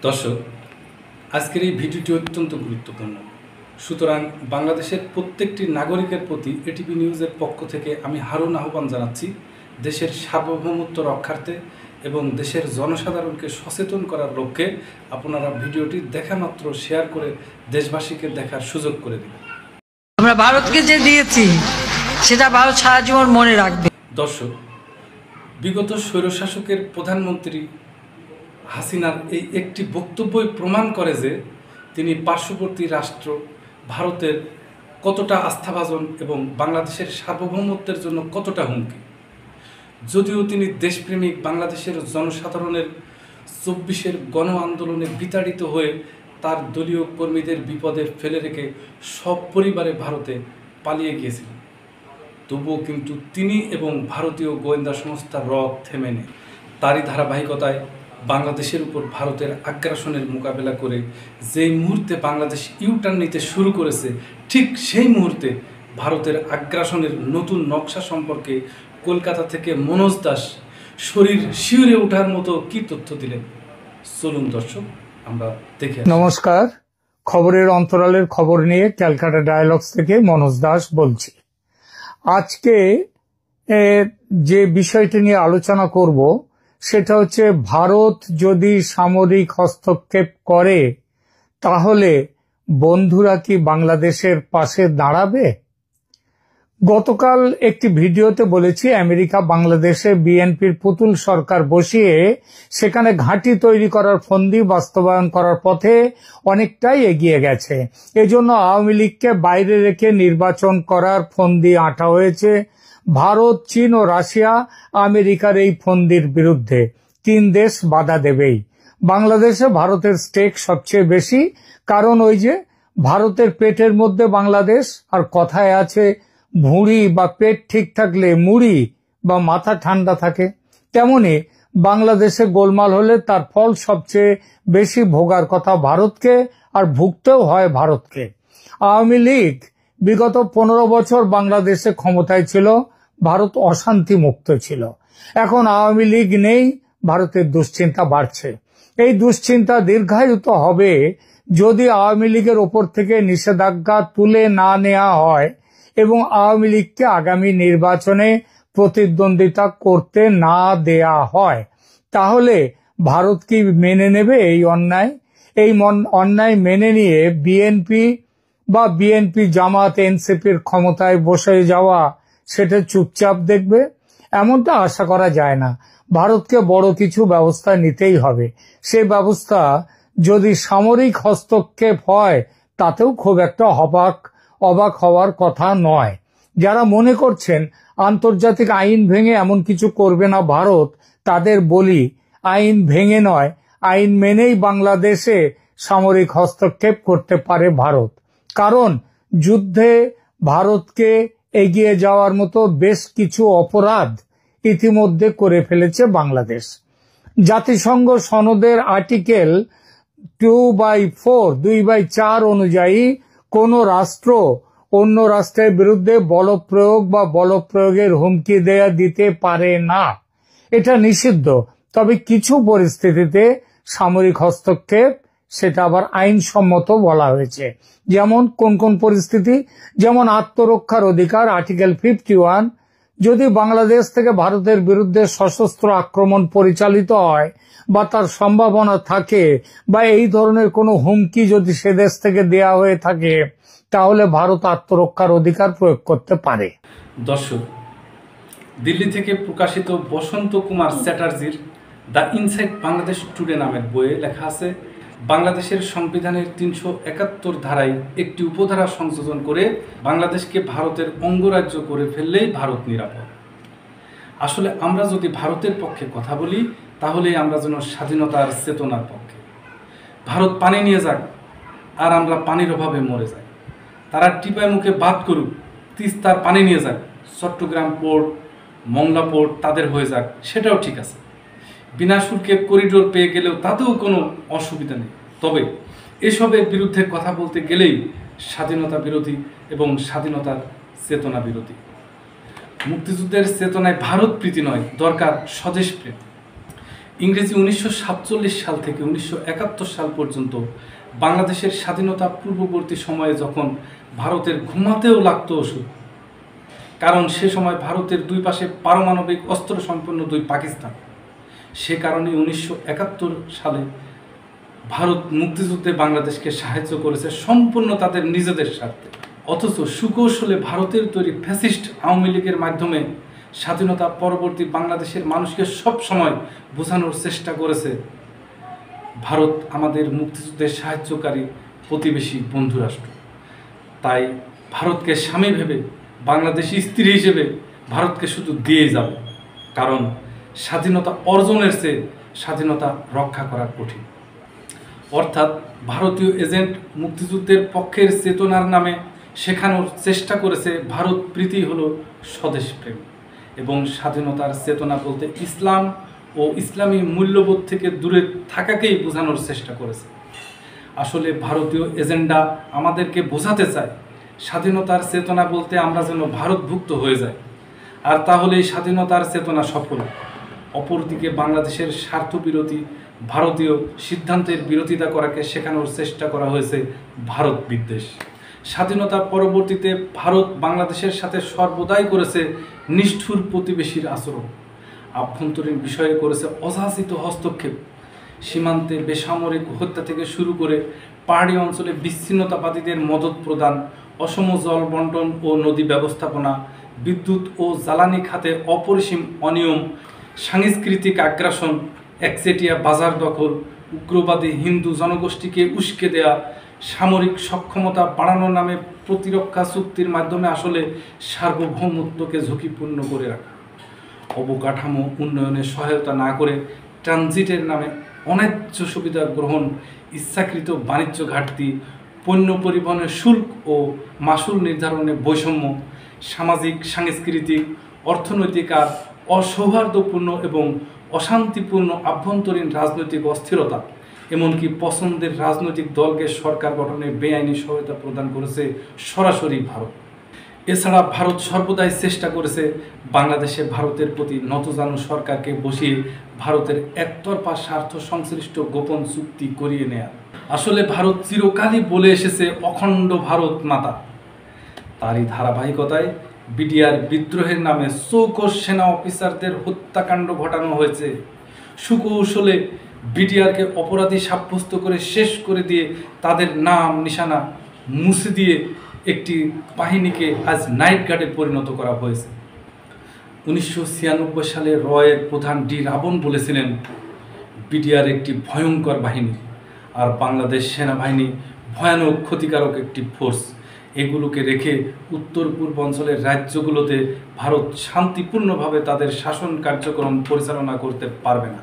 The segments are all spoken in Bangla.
দর্শক, আজকের এই ভিডিওটি অত্যন্ত গুরুত্বপূর্ণ। সুতরাং বাংলাদেশের প্রত্যেকটি নাগরিকের প্রতি এটিভি নিউজের পক্ষ থেকে আমি হারুন আহ্বান জানাচ্ছি, দেশের সার্বভৌমত্ব রক্ষার্থে এবং দেশের জনসাধারণকে সচেতন করার লক্ষ্যে আপনারা ভিডিওটি দেখা মাত্র শেয়ার করে দেশবাসীকে দেখার সুযোগ করে দিন। আমরা ভারতকে যে দিয়েছি সেটা ভারত সারা জীবন মনে রাখবে। দর্শক, বিগত স্বৈরশাসকের প্রধানমন্ত্রী হাসিনার এই একটি বক্তব্যই প্রমাণ করে যে তিনি পার্শ্ববর্তী রাষ্ট্র ভারতের কতটা আস্থাভাজন এবং বাংলাদেশের সার্বভৌমত্বের জন্য কতটা হুমকি। যদিও তিনি দেশপ্রেমিক বাংলাদেশের জনসাধারণের ২৪-এর গণ আন্দোলনে বিতাড়িত হয়ে তার দলীয় কর্মীদের বিপদে ফেলে রেখে সপরিবারে ভারতে পালিয়ে গিয়েছিলেন, তবুও কিন্তু তিনি এবং ভারতীয় গোয়েন্দা সংস্থা র থেমে নেই। তারই ধারাবাহিকতায় বাংলাদেশের উপর ভারতের আগ্রাসনের মোকাবেলা করে যেই মুহূর্তে বাংলাদেশ ইউটার্ন নিতে শুরু করেছে, ঠিক সেই মুহূর্তে ভারতের আগ্রাসনের নতুন নকশা সম্পর্কে কলকাতা থেকে মনোজ দাস শরীর শিউরে ওঠার মতো কি তথ্য দিলেন, চলুন দর্শক আমরা দেখে। নমস্কার, খবরের অন্তরালের খবর নিয়ে ক্যালকাটা ডায়ালগস থেকে মনোজ দাস বলছি। আজকে যে বিষয়টি নিয়ে আলোচনা করব সেটা হচ্ছে, ভারত যদি সামরিক হস্তক্ষেপ করে তাহলে বন্ধুরা কি বাংলাদেশের পাশে দাঁড়াবে? গতকাল একটি ভিডিওতে বলেছি, আমেরিকা বাংলাদেশে বিএনপির পুতুল সরকার বসিয়ে সেখানে ঘাঁটি তৈরি করার ফন্দি বাস্তবায়ন করার পথে অনেকটাই এগিয়ে গেছে। এজন্য আওয়ামী লীগকে বাইরে রেখে নির্বাচন করার ফন্দি আঁটা হয়েছে। ভারত, চীন ও রাশিয়া আমেরিকার এই ফন্দির বিরুদ্ধে। ৩ দেশ বাধা দেবেই। বাংলাদেশে ভারতের স্টেক সবচেয়ে বেশি, কারণ ওই যে ভারতের পেটের মধ্যে বাংলাদেশ, আর কথায় আছে ভুঁড়ি বা পেট ঠিক থাকলে মুড়ি বা মাথা ঠান্ডা থাকে। তেমনি বাংলাদেশে গোলমাল হলে তার ফল সবচেয়ে বেশি ভোগার কথা ভারতকে, আর ভুগতেও হয় ভারতকে। আওয়ামী লীগ বিগত ১৫ বছর বাংলাদেশে ক্ষমতায় ছিল, ভারত অশান্তি মুক্ত ছিল। এখন আওয়ামী লীগ নেই, ভারতের দুশ্চিন্তা বাড়ছে। এই দুশ্চিন্তা দীর্ঘায়িত হবে যদি আওয়ামী লীগের ওপর থেকে নিষেধাজ্ঞা তুলে না নেওয়া হয় এবং আওয়ামী লীগকে আগামী নির্বাচনে প্রতিদ্বন্দ্বিতা করতে না দেয়া হয়। তাহলে ভারত কি মেনে নেবে এই অন্যায়? এই অন্যায় মেনে নিয়ে বিএনপি জামাত এনসিপির ক্ষমতায় বসে যাওয়া সেটা চুপচাপ দেখবে? এমনটা আশা করা যায় না। ভারতকে বড় কিছু ব্যবস্থা নিতেই হবে। সেই ব্যবস্থা যদি সামরিক হস্তক্ষেপ হয় তাতেও খুব একটা অবাক হওয়ার কথা নয়। যারা মনে করছেন আন্তর্জাতিক আইন ভেঙে এমন কিছু করবে না ভারত, তাদের বলি, আইন ভেঙে নয়, আইন মেনেই বাংলাদেশে সামরিক হস্তক্ষেপ করতে পারে ভারত। কারণ যুদ্ধে ভারতকে এগিয়ে যাওয়ার মতো বেশ কিছু অপরাধ ইতিমধ্যে করে ফেলেছে বাংলাদেশ। জাতিসংঘ সনদের আর্টিকেল 2/4 অনুযায়ী কোন রাষ্ট্র অন্য রাষ্ট্রের বিরুদ্ধে বলপ্রয়োগ বা বলপ্রয়োগের হুমকি দিতে পারে না, এটা নিষিদ্ধ। তবে কিছু পরিস্থিতিতে সামরিক হস্তক্ষেপ সেটা আবার আইনসম্মত বলা হয়েছে। যেমন কোন পরিস্থিতি? যেমন আত্মরক্ষার অধিকার, আর্টিকেল 51। যদি বাংলাদেশ থেকে ভারতের বিরুদ্ধে সশস্ত্র আক্রমণ পরিচালিত হয় বা তার সম্ভাবনা থাকে, বা এই ধরনের কোনো হুমকি যদি সে দেশ থেকে দেয়া হয়ে থাকে, তাহলে ভারত আত্মরক্ষার অধিকার প্রয়োগ করতে পারে। দর্শক, দিল্লি থেকে প্রকাশিত বসন্ত কুমার চ্যাটার্জির দ্য ইনসাইড বাংলাদেশ টুডে নামের বইয়ে লেখা আছে, বাংলাদেশের সংবিধানের ৩৭১ ধারায় একটি উপধারা সংযোজন করে বাংলাদেশকে ভারতের অঙ্গরাজ্য করে ফেললেই ভারত নিরাপদ। আসলে আমরা যদি ভারতের পক্ষে কথা বলি, তাহলে আমরা যেন স্বাধীনতার চেতনার পক্ষে। ভারত পানি নিয়ে যাক আর আমরা পানির অভাবে মরে যাই। তারা টিপাই মুখে বাদ করুক, তিস্তার পানি নিয়ে যাক, চট্টগ্রাম পোর্ট, মংলা পোর্ট তাদের হয়ে যাক, সেটাও ঠিক আছে। বিনা শুল্কে করিডোর পেয়ে গেলেও তাতেও কোনো অসুবিধা নেই। তবে এসবের বিরুদ্ধে কথা বলতে গেলেই স্বাধীনতা বিরোধী এবং স্বাধীনতার চেতনা বিরোধী। মুক্তিযুদ্ধের চেতনায় ভারত প্রীতি নয়, দরকার স্বদেশ প্রেম। ইংরেজি 1947 সাল থেকে 1971 সাল পর্যন্ত বাংলাদেশের স্বাধীনতা পূর্ববর্তী সময়ে যখন ভারতের ঘুমাতেও লাগতো ওষুধ, কারণ সে সময় ভারতের দুই পাশে পারমাণবিক অস্ত্র সম্পন্ন দুই পাকিস্তান, সে কারণে 1971 সালে ভারত মুক্তিযুদ্ধে বাংলাদেশকে সাহায্য করেছে সম্পূর্ণ তাদের নিজেদের স্বার্থে। অথচ সুকৌশলে ভারতের তৈরি ফ্যাসিস্ট আওয়ামী লীগের মাধ্যমে স্বাধীনতা পরবর্তী বাংলাদেশের মানুষকে সব সময় বোঝানোর চেষ্টা করেছে ভারত আমাদের মুক্তিযুদ্ধের সাহায্যকারী প্রতিবেশী বন্ধু রাষ্ট্র। তাই ভারতকে স্বামী ভেবে বাংলাদেশি স্ত্রী হিসেবে ভারতকে শুধু দিয়ে যাবে, কারণ স্বাধীনতা অর্জনের চেয়ে স্বাধীনতা রক্ষা করা কঠিন। অর্থাৎ ভারতীয় এজেন্ট মুক্তিযুদ্ধের পক্ষের চেতনার নামে শেখানোর চেষ্টা করেছে ভারত প্রীতি হলো স্বদেশ প্রেম, এবং স্বাধীনতার চেতনা বলতে ইসলাম ও ইসলামী মূল্যবোধ থেকে দূরে থাকাকেই বোঝানোর চেষ্টা করেছে। আসলে ভারতীয় এজেন্ডা আমাদেরকে বোঝাতে চায় স্বাধীনতার চেতনা বলতে আমরা যেন ভারতভুক্ত হয়ে যাই, আর তাহলেই স্বাধীনতার চেতনা সফল। অপরদিকে বাংলাদেশের স্বার্থবিরোধী ভারতীয় সিদ্ধান্তের বিরোধিতা করাকে শেখানোর চেষ্টা করা হয়েছে ভারত বিদ্বেষ। স্বাধীনতা পরবর্তীতে ভারত বাংলাদেশের সাথে সর্বদাই করেছে নিষ্ঠুর প্রতিবেশীর আচরণ, আভ্যন্তরীণ বিষয়ে করেছে অযাচিত হস্তক্ষেপ, সীমান্তে বেসামরিক হত্যা থেকে শুরু করে পাহাড়ি অঞ্চলে বিচ্ছিন্নতাবাদীদের মদত প্রদান, অসম জল বন্টন ও নদী ব্যবস্থাপনা, বিদ্যুৎ ও জ্বালানি খাতে অপরিসীম অনিয়ম, সাংস্কৃতিক আগ্রাসন, একচেটিয়া বাজার দখল, উগ্রবাদী হিন্দু জনগোষ্ঠীকে উস্কে দেয়া, সামরিক সক্ষমতা বাড়ানোর নামে প্রতিরক্ষা চুক্তির মাধ্যমে আসলে সার্বভৌমত্বকে ঝুঁকিপূর্ণ করে রাখা, অবকাঠামো উন্নয়নে সহায়তা না করে ট্রানজিটের নামে অন্যায্য সুবিধা গ্রহণ, ইচ্ছাকৃত বাণিজ্য ঘাটতি, পণ্য পরিবহনের শুল্ক ও মাশুল নির্ধারণে বৈষম্য, সামাজিক সাংস্কৃতিক অর্থনৈতিক আর অসৌহার্দ্যপূর্ণ এবং অশান্তিপূর্ণ আভ্যন্তরীণ রাজনৈতিক অস্থিরতা, এমনকি পছন্দের রাজনৈতিক দলকে সরকার গঠনে বেআইনি সহায়তা প্রদান করেছে সরাসরি ভারত। এছাড়া ভারত সর্বদাই চেষ্টা করেছে বাংলাদেশে ভারতের প্রতি নতজানু সরকারকে বসিয়ে ভারতের একতরফা স্বার্থ সংশ্লিষ্ট গোপন চুক্তি করিয়ে নেয়া। আসলে ভারত চিরকালই বলে এসেছে অখণ্ড ভারত মাতা। তারই ধারাবাহিকতায় বিডিআর বিদ্রোহের নামে চৌকস সেনা অফিসারদের হত্যাকাণ্ড ঘটানো হয়েছে। সুকৌশলে বিডিআরকে অপরাধী সাব্যস্ত করে শেষ করে দিয়ে তাদের নাম নিশানা মুছে দিয়ে একটি বাহিনীকে আজ নাইট গার্ডে পরিণত করা হয়েছে। 1996 সালে রয়ের প্রধান ডি রাবণ বলেছিলেন, বিডিআর একটি ভয়ঙ্কর বাহিনী আর বাংলাদেশ সেনাবাহিনী ভয়ানক ক্ষতিকারক একটি ফোর্স। এগুলোকে রেখে উত্তর পূর্বাঞ্চলের রাজ্যগুলোতে ভারত শান্তিপূর্ণভাবে তাদের শাসন কার্যক্রম পরিচালনা করতে পারবে না।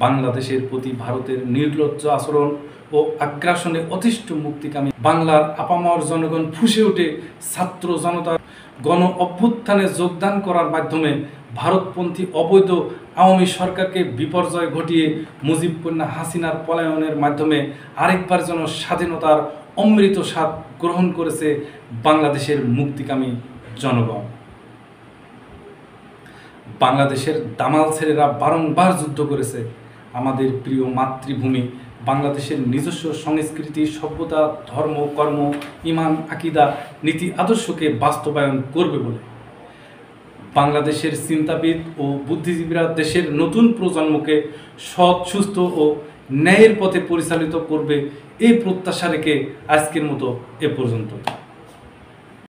বাংলাদেশের প্রতি ভারতের নির্লজ্জ আচরণ ও আগ্রাসনে অতিষ্ঠ মুক্তিকামী বাংলার আপামর জনগণ ফুঁসে উঠে ছাত্র জনতার গণ অভ্যুত্থানে যোগদান করার মাধ্যমে ভারতপন্থী অবৈধ আওয়ামী সরকারকে বিপর্যয় ঘটিয়ে মুজিবকন্যা হাসিনার পলায়নের মাধ্যমে আরেকবার যেন স্বাধীনতার অমৃত স্বাদ গ্রহণ করেছে বাংলাদেশের মুক্তিকামী জনগণ। বাংলাদেশের দামাল ছেলেরা বারংবার যুদ্ধ করেছে আমাদের প্রিয় মাতৃভূমি বাংলাদেশের নিজস্ব সংস্কৃতি, সভ্যতা, ধর্ম, কর্ম, ইমান, আকিদা, নীতি আদর্শকে বাস্তবায়ন করবে বলে। বাংলাদেশের চিন্তাবিদ ও বুদ্ধিজীবীরা দেশের নতুন প্রজন্মকে সৎ, সুস্থ ও ন্যায়ের পথে পরিচালিত করবে এই প্রত্যাশা রেখে আজকের মতো এ পর্যন্ত।